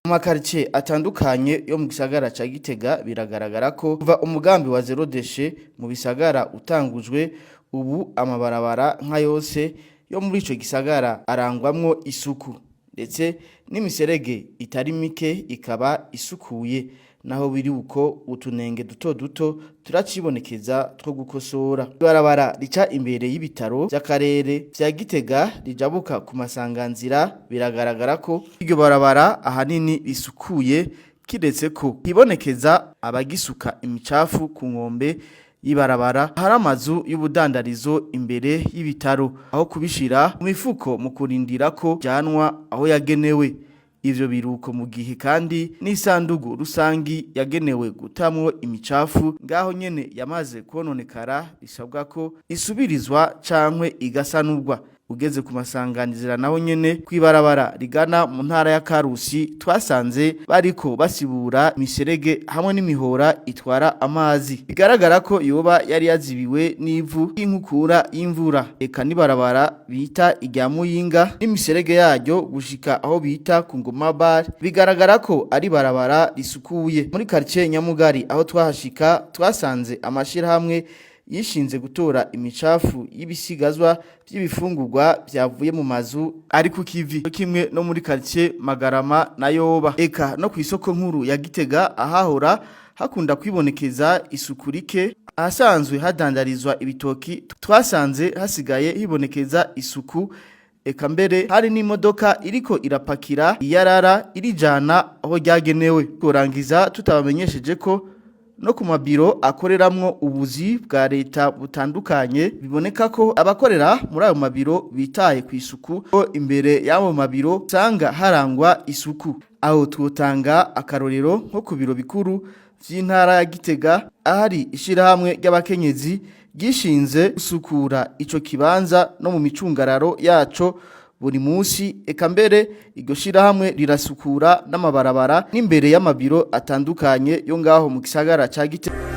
Mu makaritsiye atandukanye yo mu gisagara ca Gitega biragaragara ko kuva umugambi wa zero deshe mu bisagara utangujwe ubu amabarabara nka yose yo muri ico gisagara arangwamwo isuku ndetse n'imiserege itari mike ikaba isukuye naho biri uko utunenge duto duto turacibonekeza two gukosora. Ibarabara rica imbere y'ibitaro by'akarere vya Gitega rijabuka ku masanganzira biragaragara ko iryo barabara ahanini risukuye kiretse ko hibonekeza abagisuka imicafu ku nkombe y'ibarabara hari amazu y'ubudandarizo imbere y'ibitaro aho kubishira mu mifuko mu kurindira ko janwa aho yagenewe. Ivyo biruko mu gihe kandi n'isandugu rusangi yagenewe gutamwo imicafu ngaho nyene yamaze kononekara bisabwa ko isubirizwa cankwe igasanurwa. Ugeze ku masanganizira naho nyene kwibarabara rigana mu ntara ya Karusi twasanze bariko basibura imiserege hamwe n'imihora itwara amazi bigaragara ko yoba yari yazibiwe n'ivu y'inkukura y'imvura. Eka nibarabara bita irya Muyinga n'imiserege yaryo gushika aho bita ku Ngoma Bar bigaragara ko ari barabara risukuye. Muri quartier Nyamugari aho twahashika twasanze amashira hamwe yishinze gutora imicafu y'ibisigazwa by'ibifungurwa byavuye mu mazu ari ku kivi kimwe no muri quartier Magarama na Yoba. Eka no ku isoko nkuru ya Gitega ahahora hakunda kwibonekeza isuku rike ahasanzwe hadandarizwa ibitoki twasanze hasigaye hibonekeza isuku. Eka mbere hari n'imodoka iriko irapakira iyarara irijana aho ryagenewe. Kurangiza tutabamenyesheje ko no ku mabiro akoreramwo ubuzi bwa leta butandukanye biboneka ko abakorera muri ayo mabiro bitaye ku isuku ko imbere y'abo mabiro usanga harangwa isuku. Aho twotanga akarorero nko ku biro bikuru vy'intara ya Gitega ahari ishirahamwe ry'abakenyezi gishinze gusukura ico kibanza no mu micungararo yaco buri munsi. Eka mbere iryo shirahamwe rirasukura n'amabarabara n'imbere y'amabiro atandukanye yo ngaho mu gisagara ca Gitega.